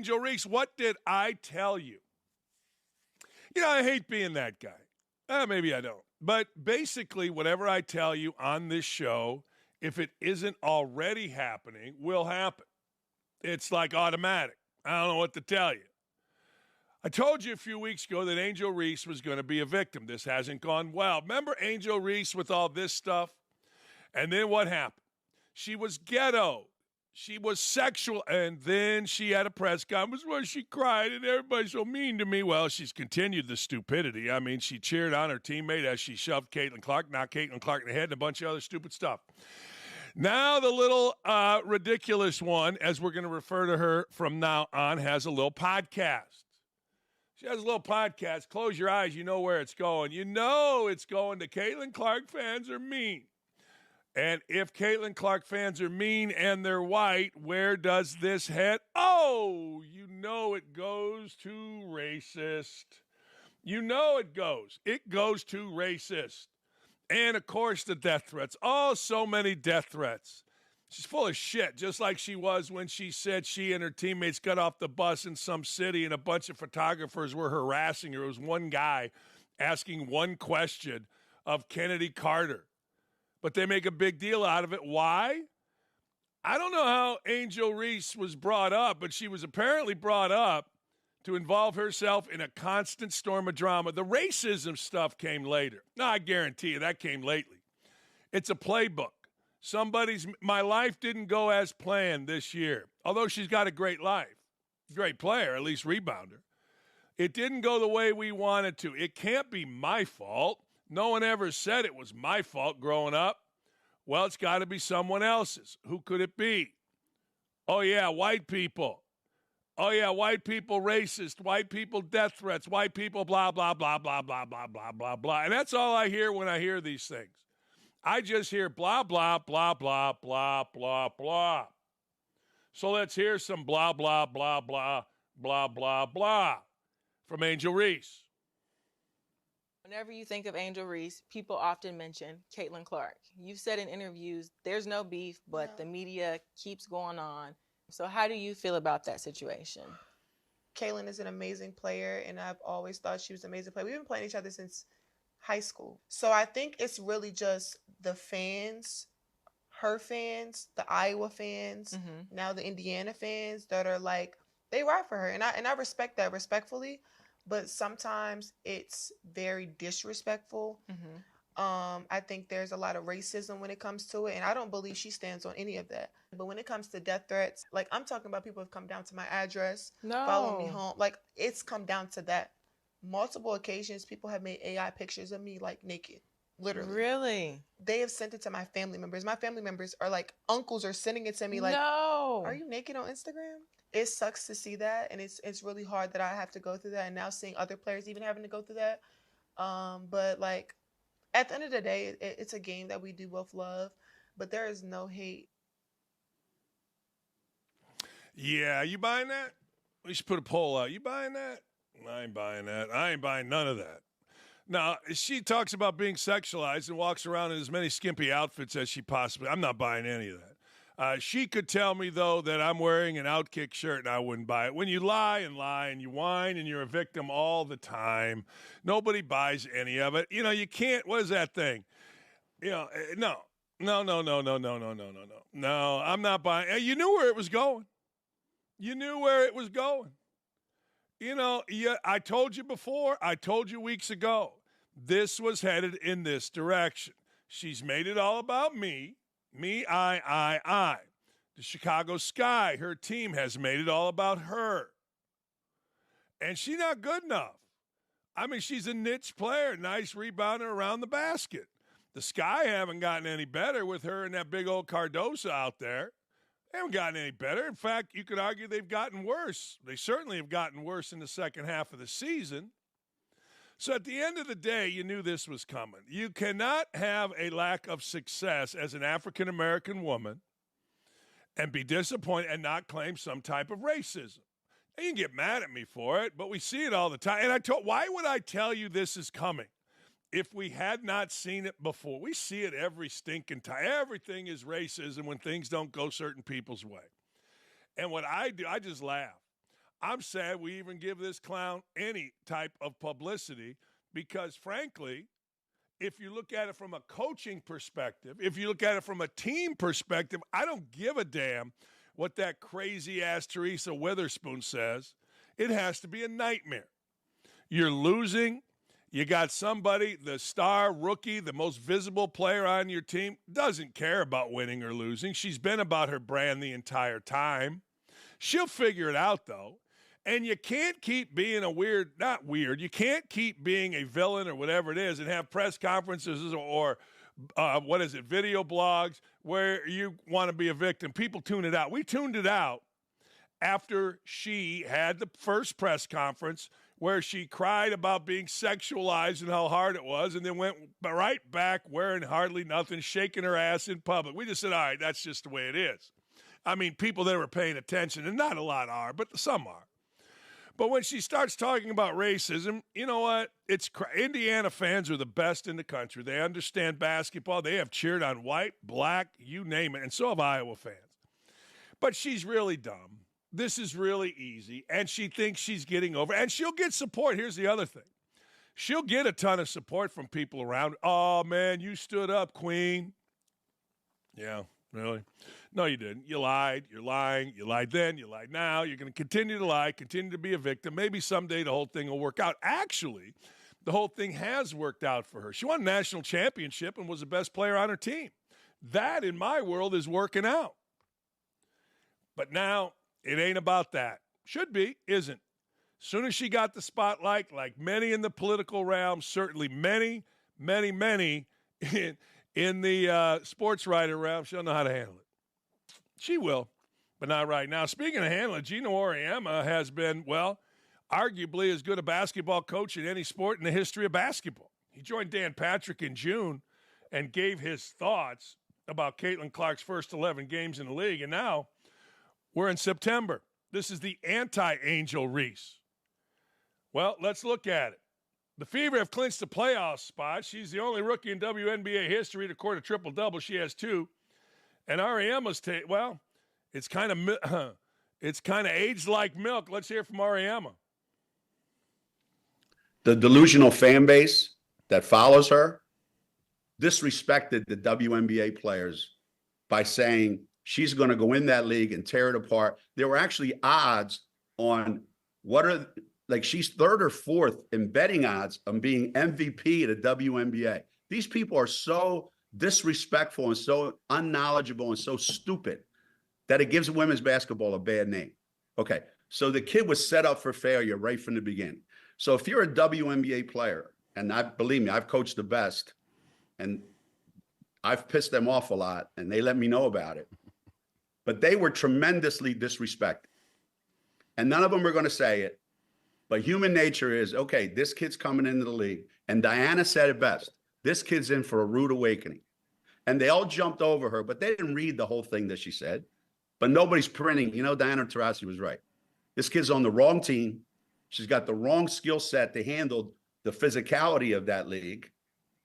Angel Reese, what did I tell you? You know, I hate being that guy. Maybe I don't. But basically, whatever I tell you on this show, if it isn't already happening, will happen. It's like automatic. I don't know what to tell you. I told you a few weeks ago that Angel Reese was going to be a victim. This hasn't gone well. Remember Angel Reese with all this stuff? And then what happened? She was ghetto. She was sexual. And then she had a press conference where she cried and everybody's so mean to me. Well, she's continued the stupidity. I mean, she cheered on her teammate as she shoved Caitlin Clark, knocked Caitlin Clark in the head, and a bunch of other stupid stuff. Now the little ridiculous one, as we're going to refer to her from now on, has a little podcast. She has a little podcast. Close your eyes. You know where it's going. You know it's going to Caitlin Clark fans are mean. And if Caitlin Clark fans are mean and they're white, where does this head? Oh, you know it goes to racist. You know it goes. It goes to racist. And, of course, the death threats. Oh, so many death threats. She's full of shit, just like she was when she said she and her teammates got off the bus in some city and a bunch of photographers were harassing her. It was one guy asking one question of Kennedy Carter. But they make a big deal out of it. Why? I don't know how Angel Reese was brought up, but she was apparently brought up to involve herself in a constant storm of drama. The racism stuff came later. No, I guarantee you that came lately. It's a playbook. My life didn't go as planned this year, although she's got a great life. Great player, at least rebounder. It didn't go the way we wanted to. It can't be my fault. No one ever said it was my fault growing up. Well, it's got to be someone else's. Who could it be? Oh, yeah, white people. Oh, yeah, white people racist, white people death threats, white people blah, blah, blah, blah, blah, blah, blah, blah, blah. And that's all I hear when I hear these things. I just hear blah, blah, blah, blah, blah, blah, blah. So let's hear some blah, blah, blah, blah, blah, blah, blah from Angel Reese. Whenever you think of Angel Reese, people often mention Caitlin Clark. You've said in interviews, there's no beef, but the media keeps going on. So how do you feel about that situation? Caitlin is an amazing player, and I've always thought she was an amazing player. We've been playing each other since high school. So I think it's really just the fans, her fans, the Iowa fans, now the Indiana fans that are like, they ride for her. And I respect that respectfully, but sometimes it's very disrespectful. I think there's a lot of racism when it comes to it, and I don't believe she stands on any of that. But when it comes to death threats, like I'm talking about people have come down to my address, follow me home. Like it's come down to that. Multiple occasions, people have made AI pictures of me like naked, literally. Really? They have sent it to my family members. My family members are like, uncles are sending it to me like, no. Are you naked on Instagram? It sucks to see that, and it's really hard that I have to go through that, and now seeing other players even having to go through that. But like, at the end of the day, it's a game that we do both love, but there is no hate. Yeah, you buying that? We should put a poll out. You buying that? I ain't buying that. I ain't buying none of that. Now, she talks about being sexualized and walks around in as many skimpy outfits as she possibly. I'm not buying any of that. She could tell me, though, that I'm wearing an OutKick shirt and I wouldn't buy it. When you lie and you whine and you're a victim all the time, nobody buys any of it. You know, you can't, what is that thing? You know, no, I'm not buying. You knew where it was going. You knew where it was going. You know, I told you before, I told you weeks ago, this was headed in this direction. She's made it all about me. Me, I. The Chicago Sky, her team, has made it all about her. And she's not good enough. I mean, she's a niche player, nice rebounder around the basket. The Sky haven't gotten any better with her and that big old Cardoso out there. They haven't gotten any better. In fact, you could argue they've gotten worse. They certainly have gotten worse in the second half of the season. So at the end of the day, you knew this was coming. You cannot have a lack of success as an African-American woman and be disappointed and not claim some type of racism. And you can get mad at me for it, but we see it all the time. And why would I tell you this is coming if we had not seen it before? We see it every stinking time. Everything is racism when things don't go certain people's way. And what I do, I just laugh. I'm sad we even give this clown any type of publicity because, frankly, if you look at it from a coaching perspective, if you look at it from a team perspective, I don't give a damn what that crazy-ass Teresa Witherspoon says. It has to be a nightmare. You're losing. You got somebody, the star rookie, the most visible player on your team, doesn't care about winning or losing. She's been about her brand the entire time. She'll figure it out, though. And you can't keep being you can't keep being a villain or whatever it is and have press conferences or video blogs where you want to be a victim. People tune it out. We tuned it out after she had the first press conference where she cried about being sexualized and how hard it was, and then went right back wearing hardly nothing, shaking her ass in public. We just said, all right, that's just the way it is. I mean, people that were paying attention, and not a lot are, but some are. But when she starts talking about racism, you know what? Indiana fans are the best in the country. They understand basketball. They have cheered on white, black, you name it, and so have Iowa fans. But she's really dumb. This is really easy, and she thinks she's getting over. And she'll get support. Here's the other thing. She'll get a ton of support from people around. Oh, man, you stood up, queen. Yeah, really? No, you didn't. You lied. You're lying. You lied then. You lied now. You're going to continue to lie, continue to be a victim. Maybe someday the whole thing will work out. Actually, the whole thing has worked out for her. She won a national championship and was the best player on her team. That, in my world, is working out. But now, it ain't about that. Should be, isn't. Soon as she got the spotlight, like many in the political realm, certainly many in the sports writer realm, she'll know how to handle it. She will, but not right now. Speaking of handling, Gino Auriemma has been, arguably as good a basketball coach in any sport in the history of basketball. He joined Dan Patrick in June and gave his thoughts about Caitlin Clark's first 11 games in the league, and now we're in September. This is the anti-Angel Reese. Well, let's look at it. The Fever have clinched the playoff spot. She's the only rookie in WNBA history to record a triple-double. She has 2. And Auriemma's it's kind of aged like milk. Let's hear from Auriemma. The delusional fan base that follows her disrespected the WNBA players by saying she's going to go in that league and tear it apart. There were actually odds on she's 3rd or 4th in betting odds on being MVP of the WNBA. These people are so disrespectful and so unknowledgeable and so stupid that it gives women's basketball a bad name. Okay, so the kid was set up for failure right from the beginning. So if you're a WNBA player, and believe me, I've coached the best, and I've pissed them off a lot, and they let me know about it. But they were tremendously disrespected. And none of them are going to say it. But human nature is, okay, this kid's coming into the league. And Diana said it best. This kid's in for a rude awakening. And they all jumped over her, but they didn't read the whole thing that she said. But nobody's printing. Diana Taurasi was right. This kid's on the wrong team. She's got the wrong skill set to handle the physicality of that league.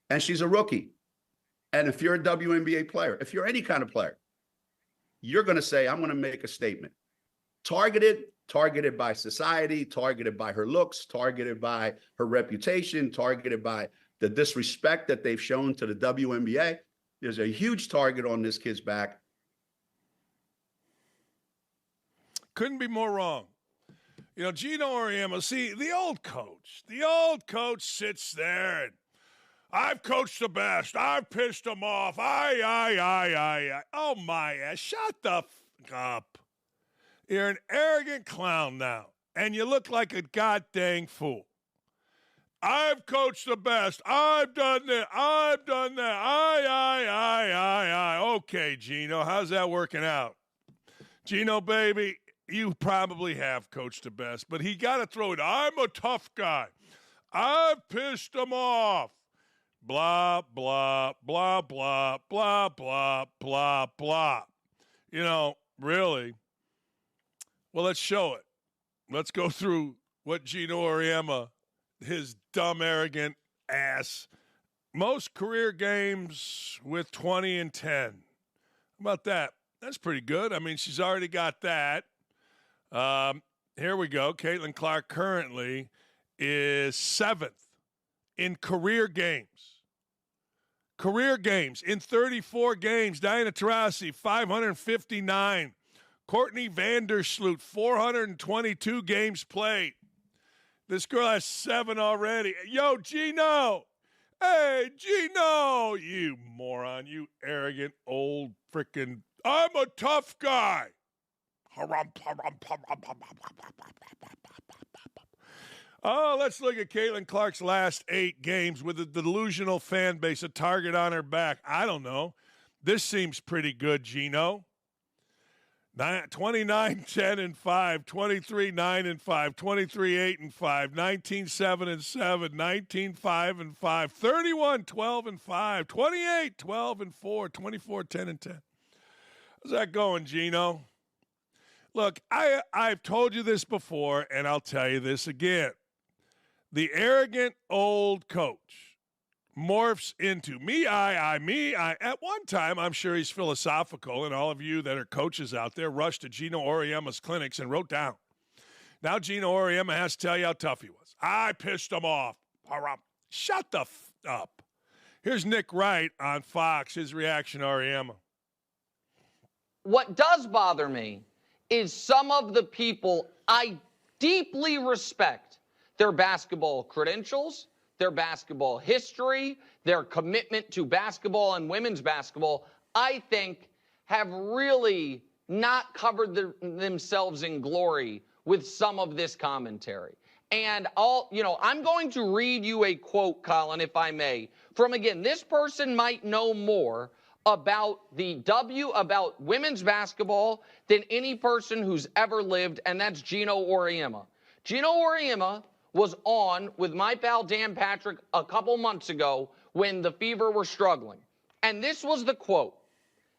And she's a rookie. And if you're a WNBA player, if you're any kind of player, you're going to say, I'm going to make a statement. Targeted by society, targeted by her looks, targeted by her reputation, targeted by the disrespect that they've shown to the WNBA. There's a huge target on this kid's back. Couldn't be more wrong. Gino Auriemma, see, the old coach sits there and I've coached the best. I've pissed them off. I. Oh, my ass. Shut the f up. You're an arrogant clown now, and you look like a goddamn fool. I've coached the best. I've done this. I've done that. I. Okay, Gino, how's that working out? Gino, baby, you probably have coached the best, but he got to throw it. I'm a tough guy. I've pissed them off. Blah, blah, blah, blah, blah, blah, blah, blah. Really. Well, let's show it. Let's go through what Gino Auriemma, his dumb, arrogant ass, most career games with 20 and 10. How about that? That's pretty good. I mean, she's already got that. Here we go. Caitlin Clark currently is 7th in career games. Career games in 34 games. Diana Taurasi, 559. Courtney Vandersloot, 422 games played. This girl has 7 already. Yo, Gino. Hey, Gino. You moron. You arrogant old freaking. I'm a tough guy. Oh, let's look at Caitlin Clark's last 8 games with a delusional fan base, a target on her back. I don't know. This seems pretty good, Gino. 29, 10, and 5, 23, 9, and 5, 23, 8, and 5, 19, 7, and 7, 19, 5, and 5, 31, 12, and 5, 28, 12, and 4, 24, 10, and 10. How's that going, Gino? Look, I've told you this before, and I'll tell you this again. The arrogant old coach morphs into me, I. At one time, I'm sure he's philosophical, and all of you that are coaches out there rushed to Gino Auriemma's clinics and wrote down. Now Gino Auriemma has to tell you how tough he was. I pissed him off. Shut the up. Here's Nick Wright on Fox, his reaction to Auriemma. What does bother me is some of the people I deeply respect, their basketball credentials, their basketball history, their commitment to basketball and women's basketball, I think have really not covered themselves in glory with some of this commentary. And I'm going to read you a quote, Colin, if I may, from, again, this person might know more about about women's basketball than any person who's ever lived, and that's Gino Auriemma. Gino Auriemma was on with my pal Dan Patrick a couple months ago when the Fever were struggling. And this was the quote.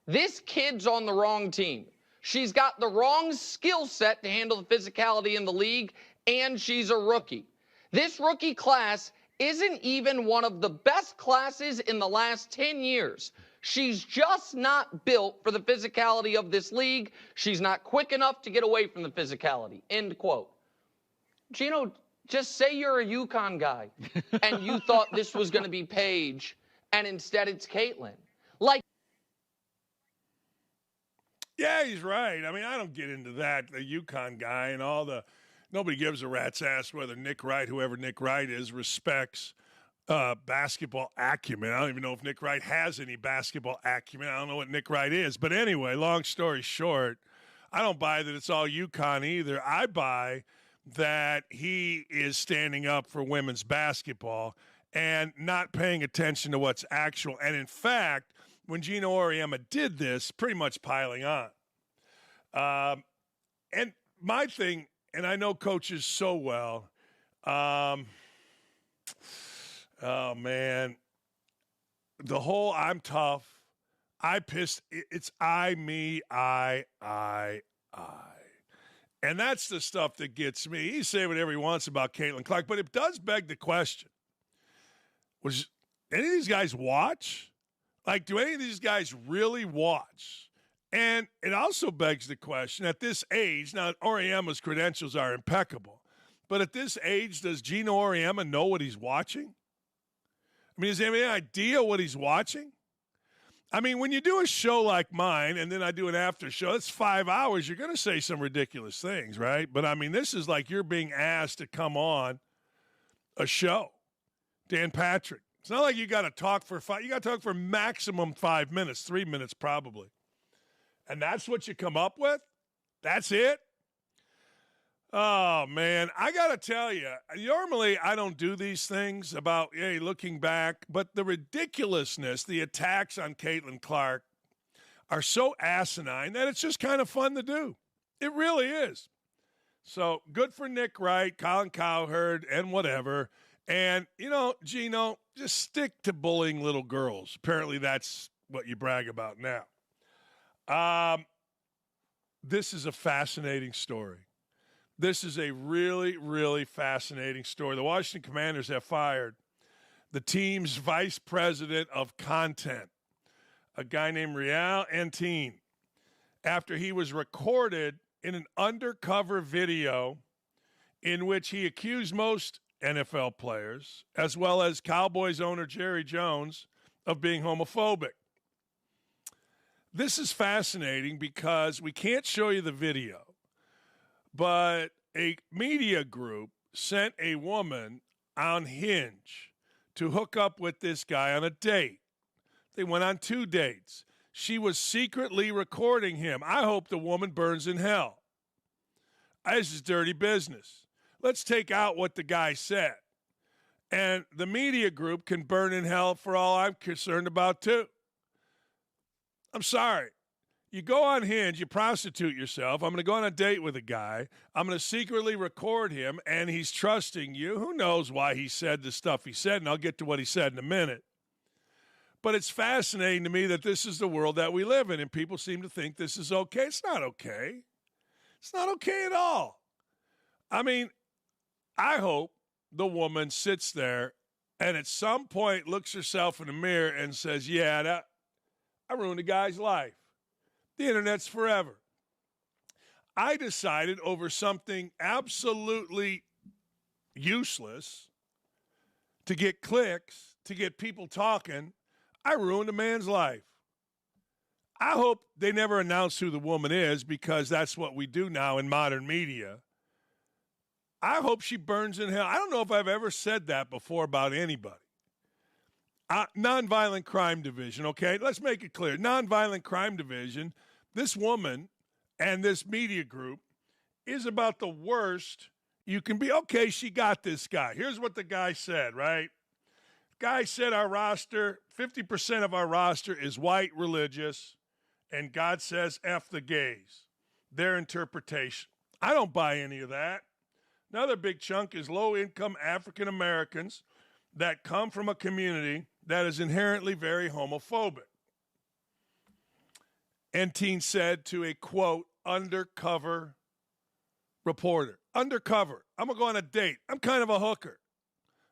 This kid's on the wrong team. She's got the wrong skill set to handle the physicality in the league, and she's a rookie. This rookie class isn't even one of the best classes in the last 10 years. She's just not built for the physicality of this league. She's not quick enough to get away from the physicality. End quote. Gino, just say you're a UConn guy and you thought this was going to be Paige and instead it's Caitlin. Yeah, he's right. I mean, I don't get into that. The UConn guy and all the – nobody gives a rat's ass whether Nick Wright, whoever Nick Wright is, respects basketball acumen. I don't even know if Nick Wright has any basketball acumen. I don't know what Nick Wright is. But anyway, long story short, I don't buy that it's all UConn either. I buy that he is standing up for women's basketball and not paying attention to what's actual. And in fact, when Gino Auriemma did this, pretty much piling on. And my thing, and I know coaches so well, oh, man, the whole I'm tough, I pissed, it's I, me, I. And that's the stuff that gets me. He say whatever he wants about Caitlin Clark, but it does beg the question. Was any of these guys watch? Like, do any of these guys really watch? And it also begs the question, at this age, now Auriemma's credentials are impeccable, but at this age, does Gino Auriemma know what he's watching? I mean, does he have any idea what he's watching? I mean, when you do a show like mine and then I do an after show, it's 5 hours, you're going to say some ridiculous things, right? But, I mean, this is like you're being asked to come on a show. Dan Patrick. It's not like you got to talk for you got to talk for maximum 5 minutes, 3 minutes probably. And that's what you come up with? That's it? Oh, man, I got to tell you, normally I don't do these things about, hey, looking back, but the ridiculousness, the attacks on Caitlin Clark are so asinine that it's just kind of fun to do. It really is. So good for Nick Wright, Colin Cowherd, and whatever. And, Gino, just stick to bullying little girls. Apparently that's what you brag about now. This is a fascinating story. This is a really, really fascinating story. The Washington Commanders have fired the team's vice president of content, a guy named Real Antine, after he was recorded in an undercover video in which he accused most NFL players, as well as Cowboys owner Jerry Jones, of being homophobic. This is fascinating because we can't show you the video, but a media group sent a woman on Hinge to hook up with this guy on a date. They went on 2 dates. She was secretly recording him. I hope the woman burns in hell. This is dirty business. Let's take out what the guy said. And the media group can burn in hell for all I'm concerned about, too. I'm sorry. You go on Hinge, you prostitute yourself. I'm going to go on a date with a guy. I'm going to secretly record him, and he's trusting you. Who knows why he said the stuff he said, and I'll get to what he said in a minute. But it's fascinating to me that this is the world that we live in, and people seem to think this is okay. It's not okay. It's not okay at all. I mean, I hope the woman sits there and at some point looks herself in the mirror and says, yeah, I ruined a guy's life. The internet's forever. I decided over something absolutely useless to get clicks, to get people talking, I ruined a man's life. I hope they never announce who the woman is because that's what we do now in modern media. I hope she burns in hell. I don't know if I've ever said that before about anybody. Nonviolent Crime Division, okay? Let's make it clear. Nonviolent Crime Division, this woman and this media group is about the worst you can be. Okay, she got this guy. Here's what the guy said, right? Guy said our roster, 50% of our roster is white, religious, and God says F the gays. Their interpretation. I don't buy any of that. Another big chunk is low-income African Americans that come from a community that is inherently very homophobic. Enteen said to a, quote, undercover reporter. Undercover. I'm going to go on a date. I'm kind of a hooker.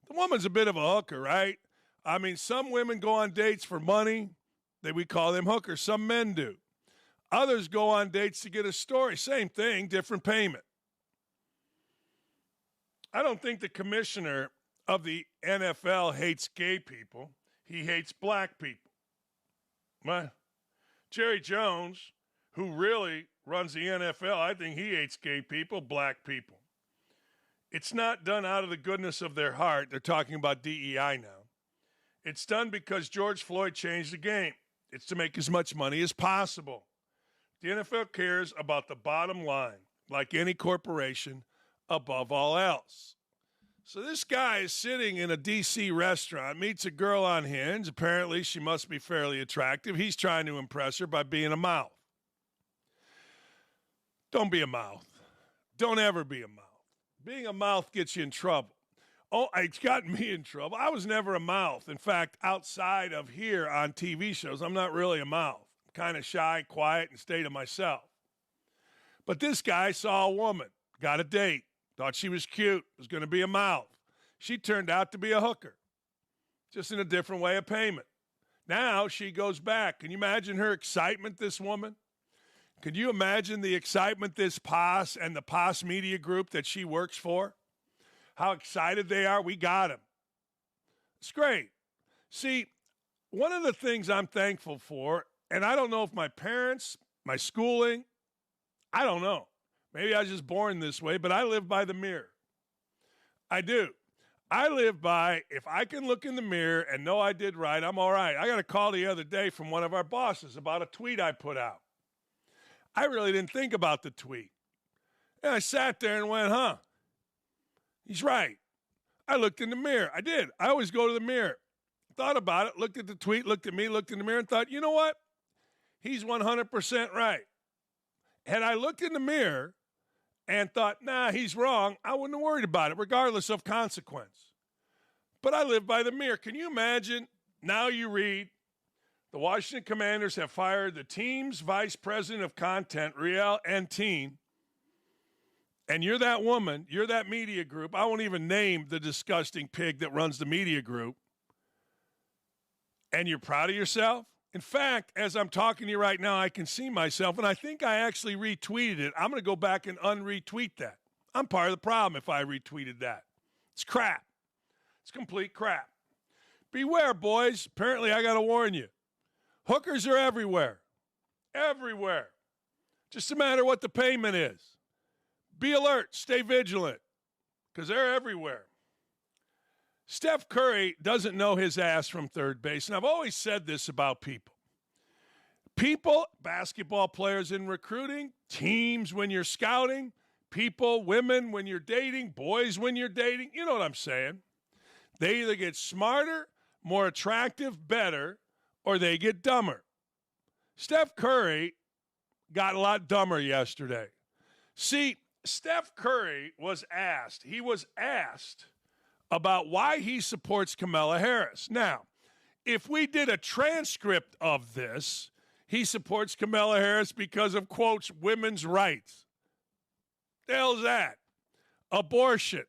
The woman's a bit of a hooker, right? I mean, some women go on dates for money. We call them hookers. Some men do. Others go on dates to get a story. Same thing, different payment. I don't think the commissioner of the NFL hates gay people. He hates black people. Well, Jerry Jones, who really runs the NFL, I think he hates gay people, black people. It's not done out of the goodness of their heart. They're talking about DEI now. It's done because George Floyd changed the game. It's to make as much money as possible. The NFL cares about the bottom line, like any corporation, above all else. So this guy is sitting in a D.C. restaurant, meets a girl on Hinge. Apparently, she must be fairly attractive. He's trying to impress her by being a mouth. Don't be a mouth. Don't ever be a mouth. Being a mouth gets you in trouble. Oh, it's gotten me in trouble. I was never a mouth. In fact, outside of here on TV shows, I'm not really a mouth. I'm kind of shy, quiet, and stay to myself. But this guy saw a woman, got a date, thought she was cute, was going to be a mouth. She turned out to be a hooker, just in a different way of payment. Now she goes back. Can you imagine her excitement, this woman? Could you imagine the excitement this POS and the POS media group that she works for? How excited they are. We got him. It's great. See, one of the things I'm thankful for, and I don't know if my parents, my schooling, I don't know. Maybe I was just born this way, but I live by the mirror. I do. I live by, if I can look in the mirror and know I did right, I'm all right. I got a call the other day from one of our bosses about a tweet I put out. I really didn't think about the tweet. And I sat there and went, he's right. I looked in the mirror. I did. I always go to the mirror. Thought about it, looked at the tweet, looked at me, looked in the mirror, and thought, you know what? He's 100% right. Had I looked in the mirror and thought, nah, he's wrong, I wouldn't have worried about it, regardless of consequence. But I live by the mirror. Can you imagine? Now you read, the Washington Commanders have fired the team's vice president of content, Riel Enteen, and you're that woman, you're that media group. I won't even name the disgusting pig that runs the media group. And you're proud of yourself? In fact, as I'm talking to you right now, I can see myself, and I think I actually retweeted it. I'm going to go back and unretweet that. I'm part of the problem if I retweeted that. It's crap. It's complete crap. Beware, boys. Apparently, I got to warn you. Hookers are everywhere. Everywhere. Just a matter what the payment is. Be alert. Stay vigilant. Because they're everywhere. Steph Curry doesn't know his ass from third base. And I've always said this about people. People, basketball players in recruiting, teams when you're scouting, people, women when you're dating, boys when you're dating. You know what I'm saying. They either get smarter, more attractive, better, or they get dumber. Steph Curry got a lot dumber yesterday. See, Steph Curry was asked about why he supports Kamala Harris. Now, if we did a transcript of this, he supports Kamala Harris because of, quotes, women's rights. The hell's that? Abortion.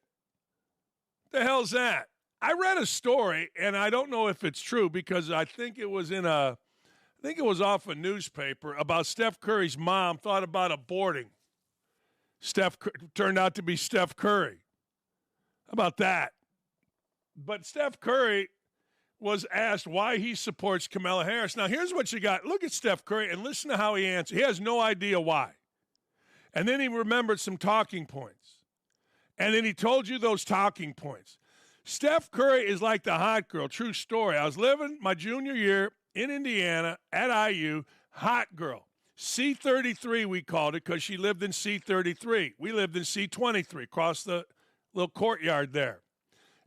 The hell's that? I read a story, and I don't know if it's true because I think it was off a newspaper about Steph Curry's mom thought about aborting. Turned out to be Steph Curry. How about that? But Steph Curry was asked why he supports Kamala Harris. Now, here's what you got. Look at Steph Curry and listen to how he answered. He has no idea why. And then he remembered some talking points. And then he told you those talking points. Steph Curry is like the hot girl. True story. I was living my junior year in Indiana at IU. Hot girl. C33 we called it because she lived in C33. We lived in C23 across the little courtyard there.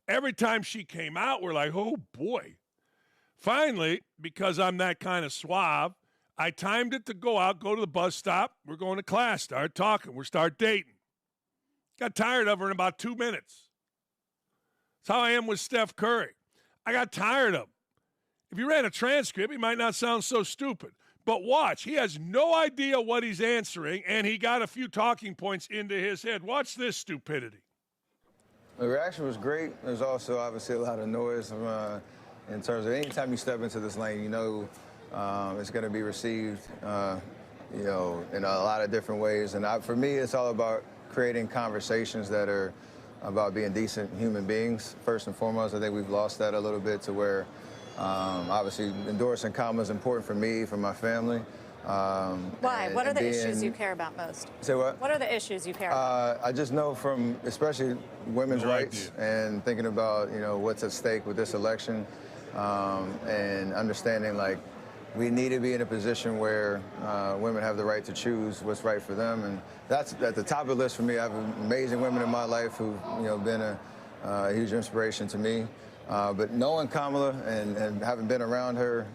Every time she came out, we're like, oh, boy. Finally, because I'm that kind of suave, I timed it to go out, go to the bus stop. We're going to class, start talking. We'll start dating. Got tired of her in about 2 minutes. That's how I am with Steph Curry. I got tired of him. If you ran a transcript, he might not sound so stupid. But watch, he has no idea what he's answering, and he got a few talking points into his head. Watch this stupidity. The reaction was great. There's also obviously a lot of noise in terms of anytime you step into this lane, you know it's going to be received, in a lot of different ways. And for me, it's all about creating conversations that are about being decent human beings, first and foremost. I think we've lost that a little bit to where, obviously, endorsing Kamala is important for me, for my family. Why? What are the issues you care about most? Say what? What are the issues you care about? I just know from especially women's rights and thinking about, what's at stake with this election and understanding, like, we need to be in a position where women have the right to choose what's right for them. And that's at the top of the list for me. I have amazing women in my life who've, been a huge inspiration to me. But knowing Kamala and having been around her,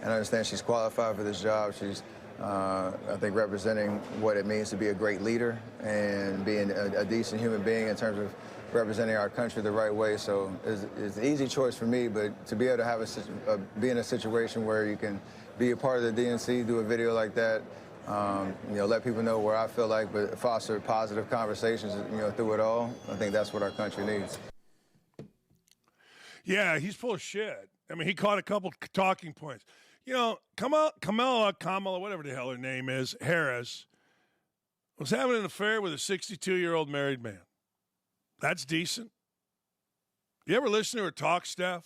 and I understand she's qualified for this job. She's, I think, representing what it means to be a great leader and being a decent human being in terms of representing our country the right way. So it's an easy choice for me, but to be able to have be in a situation where you can be a part of the DNC, do a video like that, let people know where I feel like, but foster positive conversations, through it all. I think that's what our country needs. Yeah, he's full of shit. I mean, he caught a couple talking points. Kamala, whatever the hell her name is, Harris, was having an affair with a 62-year-old married man. That's decent. You ever listen to her talk, Steph?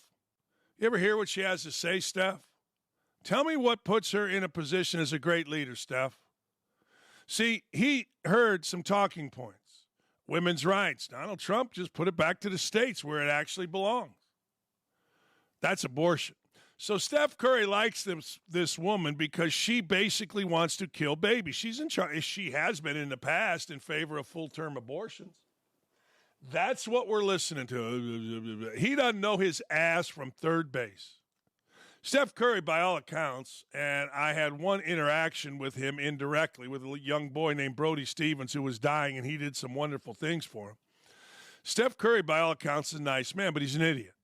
You ever hear what she has to say, Steph? Tell me what puts her in a position as a great leader, Steph. See, he heard some talking points. Women's rights. Donald Trump just put it back to the states where it actually belongs. That's abortion. So Steph Curry likes this woman because she basically wants to kill babies. She's in charge. She has been in the past in favor of full-term abortions. That's what we're listening to. He doesn't know his ass from third base. Steph Curry, by all accounts, and I had one interaction with him indirectly with a young boy named Brody Stevens who was dying, and he did some wonderful things for him. Steph Curry, by all accounts, is a nice man, but he's an idiot.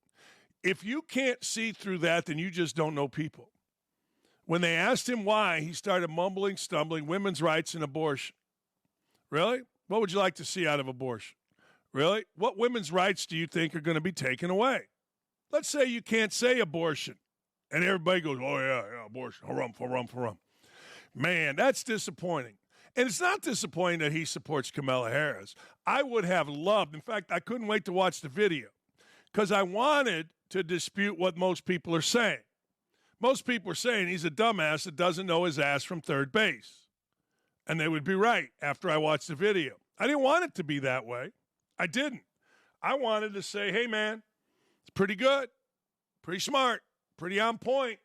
If you can't see through that, then you just don't know people. When they asked him why, he started mumbling, stumbling, women's rights and abortion. Really? What would you like to see out of abortion? Really? What women's rights do you think are going to be taken away? Let's say you can't say abortion. And everybody goes, oh, yeah, abortion, harum. Man, that's disappointing. And it's not disappointing that he supports Kamala Harris. I would have loved, in fact, I couldn't wait to watch the video because I wanted to dispute what most people are saying. Most people are saying he's a dumbass that doesn't know his ass from third base. And they would be right after I watched the video. I didn't want it to be that way. I didn't. I wanted to say, hey, man, it's pretty good, pretty smart, pretty on point.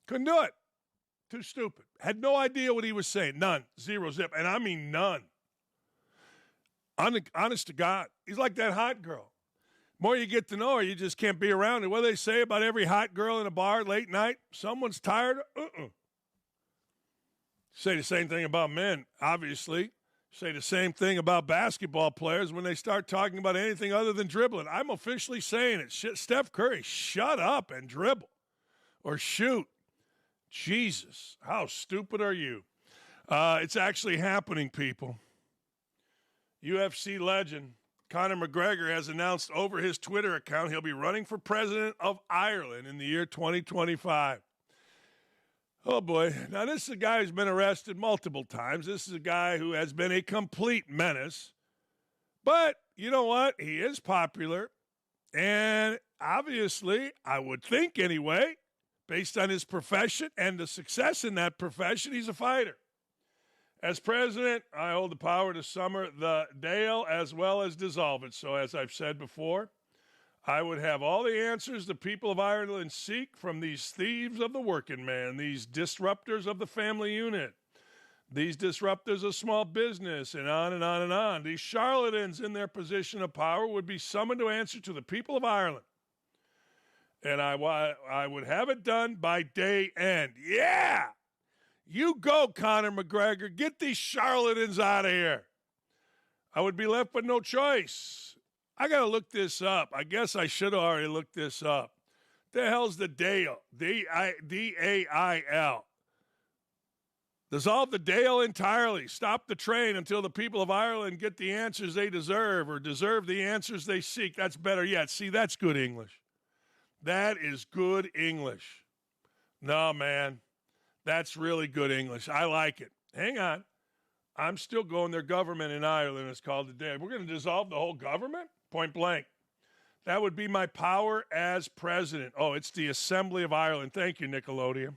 Couldn't do it. Too stupid. Had no idea what he was saying. None. Zero zip. And I mean none. Honest to God. He's like that hot girl. The more you get to know her, you just can't be around her. What do they say about every hot girl in a bar late night? Someone's tired. Say the same thing about men, obviously. Say the same thing about basketball players when they start talking about anything other than dribbling. I'm officially saying it. Steph Curry, shut up and dribble or shoot. Jesus, how stupid are you? It's actually happening, people. UFC legend Conor McGregor has announced over his Twitter account he'll be running for president of Ireland in the year 2025. Oh, boy. Now, this is a guy who's been arrested multiple times. This is a guy who has been a complete menace. But you know what? He is popular. And obviously, I would think anyway, based on his profession and the success in that profession, he's a fighter. As president, I hold the power to summon the Dáil as well as dissolve it. So as I've said before, I would have all the answers the people of Ireland seek from these thieves of the working man, these disruptors of the family unit, these disruptors of small business, and on and on and on. These charlatans in their position of power would be summoned to answer to the people of Ireland. And I would have it done by day end. Yeah! You go, Conor McGregor. Get these charlatans out of here. I would be left with no choice. I got to look this up. I guess I should have already looked this up. The hell's the Dáil? D-A-I-L. Dissolve the Dáil entirely. Stop the train until the people of Ireland get the answers they deserve or deserve the answers they seek. That's better yet. See, that's good English. That is good English. No, man. That's really good English. I like it. Hang on. I'm still going. Their government in Ireland is called the Dáil. We're going to dissolve the whole government? Point blank. That would be my power as president. Oh, it's the Assembly of Ireland. Thank you, Nickelodeon.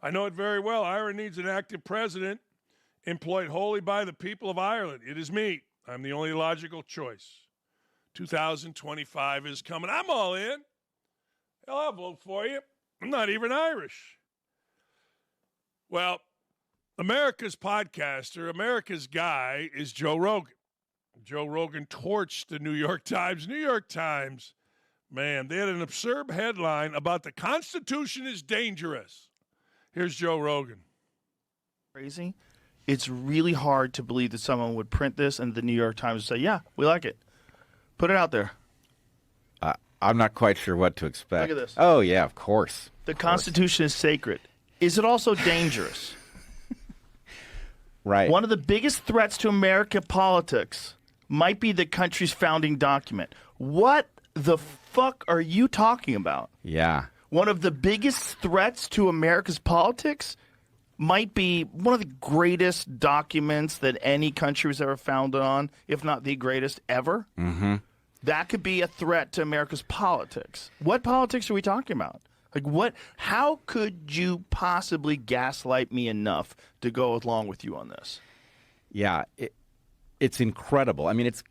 I know it very well. Ireland needs an active president employed wholly by the people of Ireland. It is me. I'm the only logical choice. 2025 is coming. I'm all in. Hell, I'll vote for you. I'm not even Irish. Well, America's podcaster, America's guy is Joe Rogan. Joe Rogan torched the New York Times. New York Times, man, they had an absurd headline about the Constitution is dangerous. Here's Joe Rogan. Crazy. It's really hard to believe that someone would print this and the New York Times would say, yeah, we like it. Put it out there. I'm not quite sure what to expect. Look at this. Oh, yeah, of course. The Constitution is sacred. Is it also dangerous? Right. One of the biggest threats to American politics might be the country's founding document. What the fuck are you talking about? Yeah. One of the biggest threats to America's politics might be one of the greatest documents that any country was ever founded on, if not the greatest ever. Mm-hmm. That could be a threat to America's politics. What politics are we talking about? Like what? How could you possibly gaslight me enough to go along with you on this? Yeah, it's incredible. I mean, it's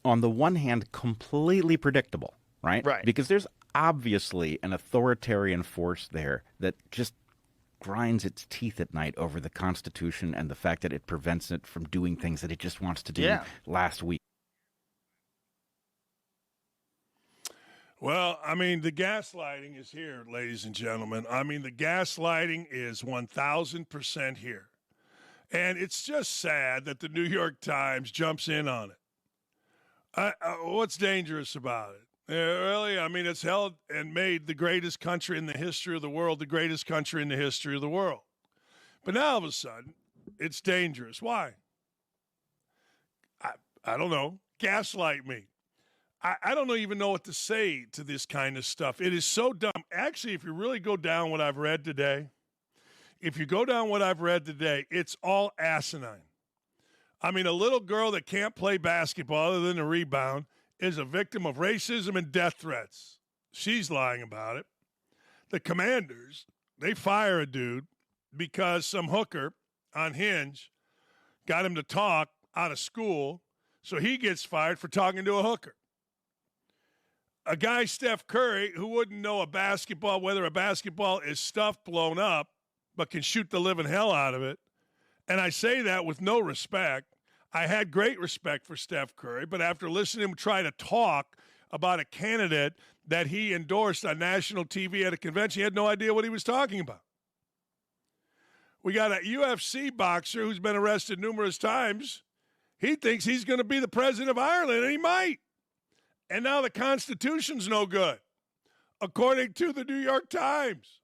on the one hand completely predictable, right? Right. Because there's obviously an authoritarian force there that just grinds its teeth at night over the Constitution and the fact that it prevents it from doing things that it just wants to do last week. Well, I mean, the gaslighting is here, ladies and gentlemen. I mean, the gaslighting is 1,000% here. And it's just sad that the New York Times jumps in on it. What's dangerous about it? Really? I mean, it's held and made the greatest country in the history of the world, the greatest country in the history of the world. But now all of a sudden, it's dangerous. Why? I don't know. Gaslight me. I don't even know what to say to this kind of stuff. It is so dumb. Actually, if you really go down what I've read today, it's all asinine. I mean, a little girl that can't play basketball other than a rebound is a victim of racism and death threats. She's lying about it. The Commanders, they fire a dude because some hooker on Hinge got him to talk out of school, so he gets fired for talking to a hooker. A guy, Steph Curry, who wouldn't know whether a basketball is stuffed, blown up, but can shoot the living hell out of it. And I say that with no respect. I had great respect for Steph Curry, but after listening to him try to talk about a candidate that he endorsed on national TV at a convention, he had no idea what he was talking about. We got a UFC boxer who's been arrested numerous times. He thinks he's going to be the president of Ireland, and he might. And now the Constitution's no good, according to the New York Times,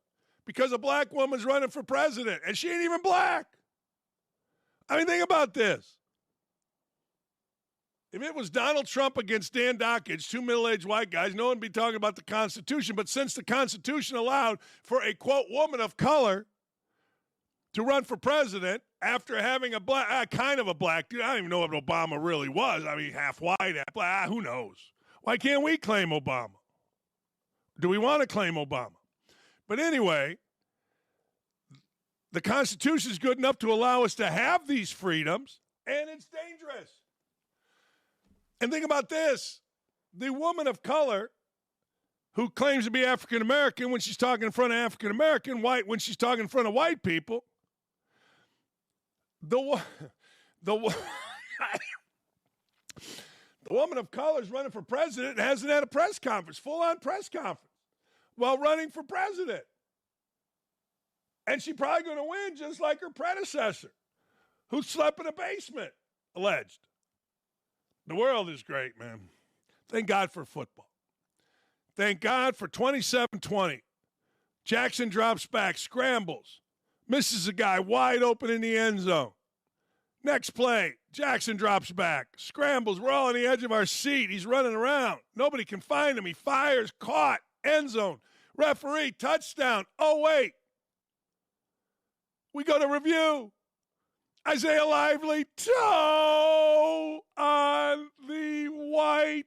because a black woman's running for president, and she ain't even black. I mean, think about this. If it was Donald Trump against Dan Dakich, two middle-aged white guys, no one would be talking about the Constitution. But since the Constitution allowed for a, quote, woman of color to run for president after having a black, kind of a black dude, I don't even know what Obama really was. I mean, half white, half black, who knows? Why can't we claim Obama? Do we want to claim Obama? But anyway, the Constitution is good enough to allow us to have these freedoms, and it's dangerous. And think about this. The woman of color who claims to be African-American when she's talking in front of African-American, white when she's talking in front of white people, the woman of color is running for president and hasn't had a press conference, full-on press conference, while running for president. And she's probably going to win just like her predecessor, who slept in a basement, alleged. The world is great, man. Thank God for football. Thank God for 27-20. Jackson drops back, scrambles, misses a guy wide open in the end zone. Next play, Jackson drops back, scrambles. We're all on the edge of our seat. He's running around. Nobody can find him. He fires, caught, end zone. Referee, touchdown. Oh, wait. We go to review. Isaiah Lively, toe on the white.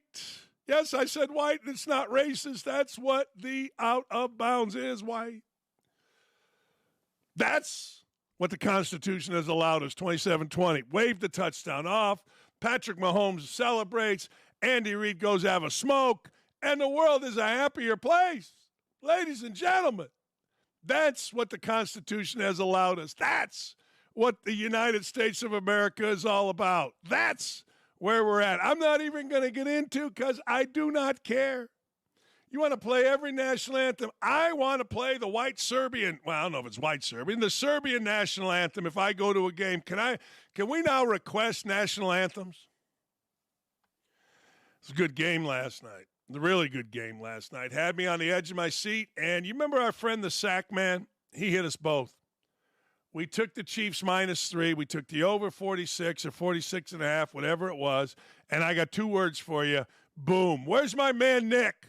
Yes, I said white, and it's not racist. That's what the out of bounds is, white. That's what the Constitution has allowed us, 27-20. Wave the touchdown off. Patrick Mahomes celebrates. Andy Reid goes have a smoke. And the world is a happier place. Ladies and gentlemen, that's what the Constitution has allowed us. That's what the United States of America is all about. That's where we're at. I'm not even going to get into because I do not care. You want to play every national anthem. I want to play the white Serbian. Well, I don't know if it's white Serbian. The Serbian national anthem if I go to a game. Can we now request national anthems? It's a good game last night. A really good game last night. Had me on the edge of my seat. And you remember our friend the Sack Man? He hit us both. We took the Chiefs -3. We took the over 46 or 46.5, whatever it was. And I got two words for you. Boom. Where's my man Nick?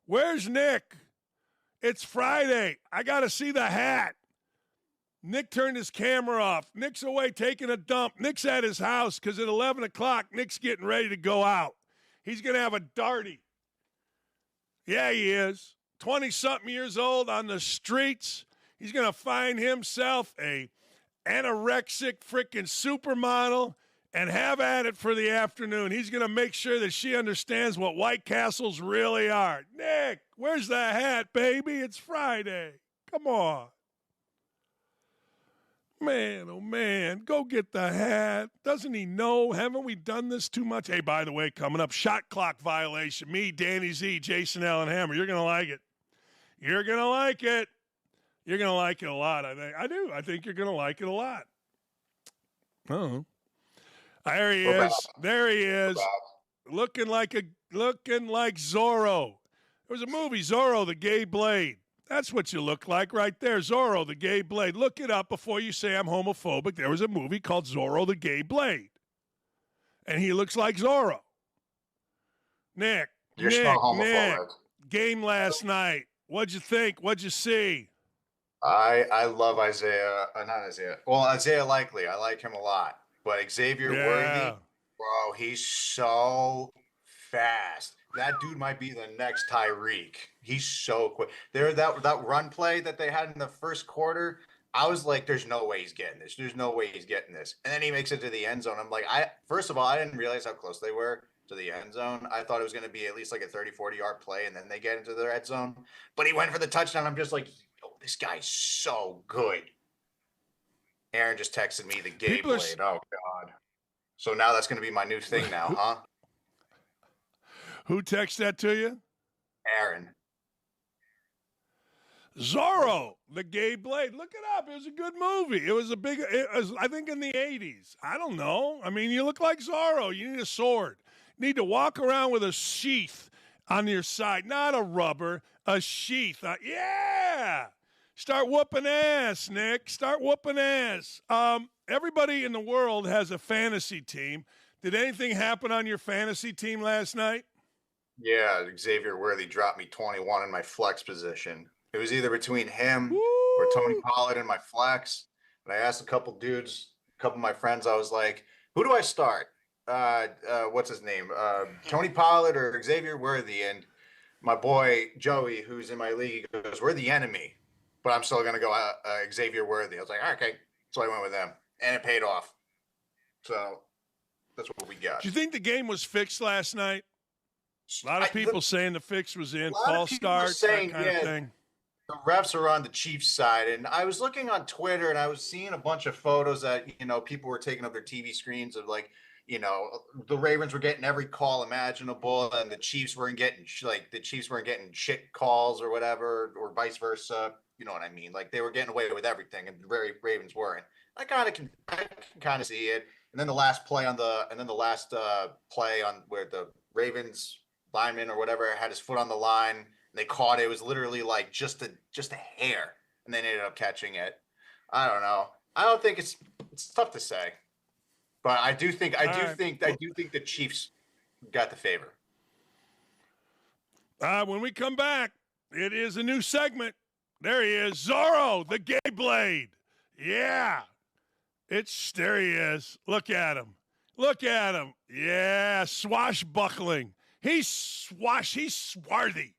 Where's Nick? It's Friday. I got to see the hat. Nick turned his camera off. Nick's away taking a dump. Nick's at his house because at 11 o'clock, Nick's getting ready to go out. He's going to have a darty. Yeah, he is. 20-something years old on the streets. He's going to find himself a anorexic freaking supermodel and have at it for the afternoon. He's going to make sure that she understands what White Castles really are. Nick, where's the hat, baby? It's Friday. Come on. Man, oh, man, go get the hat. Doesn't he know? Haven't we done this too much? Hey, by the way, coming up, shot clock violation. Me, Danny Z, Jason Allen Hammer. You're going to like it. You're going to like it. You're going to like it a lot, I think. I do. I think you're going to like it a lot. Oh. There he is. There he is. Looking like Zorro. There was a movie, Zorro, the Gay Blade. That's what you look like right there. Zorro, the Gay Blade. Look it up before you say I'm homophobic. There was a movie called Zorro, the Gay Blade. And he looks like Zorro. Nick. You're still homophobic. Game last night. What'd you think? What'd you see? I love Isaiah. Not Isaiah. Well, Isaiah Likely. I like him a lot. But Xavier Yeah. Worthy, bro, he's so fast. That dude might be the next Tyreek. He's so quick. That run play that they had in the first quarter, I was like, there's no way he's getting this. There's no way he's getting this. And then he makes it to the end zone. I'm like, first of all, I didn't realize how close they were to the end zone. I thought it was going to be at least like a 30, 40-yard play, and then they get into the red zone. But he went for the touchdown. I'm just like, yo, this guy's so good. Aaron just texted me the gay blade. Oh, God. So now that's going to be my new thing now, huh? Who texted that to you? Aaron. Zorro, the Gay Blade. Look it up. It was a good movie. It was I think, in the 80s. I don't know. I mean, you look like Zorro. You need a sword. You need to walk around with a sheath on your side. Not a rubber, a sheath. Yeah. Start whooping ass, Nick. Start whooping ass. Everybody in the world has a fantasy team. Did anything happen on your fantasy team last night? Yeah, Xavier Worthy dropped me 21 in my flex position. It was either between him or Tony Pollard in my flex. And I asked a couple dudes, a couple of my friends, I was like, who do I start? What's his name? Tony Pollard or Xavier Worthy? And my boy Joey, who's in my league, goes, we're the enemy. But I'm still going to go Xavier Worthy. I was like, okay. So I went with them. And it paid off. So that's what we got. Do you think the game was fixed last night? A lot of people saying the fix was in, false starts, that kind of thing. The refs are on the Chiefs side, and I was looking on Twitter, and I was seeing a bunch of photos that, people were taking up their TV screens of, like, the Ravens were getting every call imaginable, and the Chiefs weren't getting shit calls or whatever, or vice versa. You know what I mean? Like, they were getting away with everything, and the Ravens weren't. I can kind of see it. And then the last play on where the Ravens lineman or whatever had his foot on the line, and they caught it. It was literally like just a hair, and they ended up catching it. I don't know. I don't think it's tough to say, but I do think the Chiefs got the favor. When we come back, it is a new segment. There he is, Zorro, the Gay Blade. Yeah, there he is. Look at him. Yeah, swashbuckling. He's swarthy.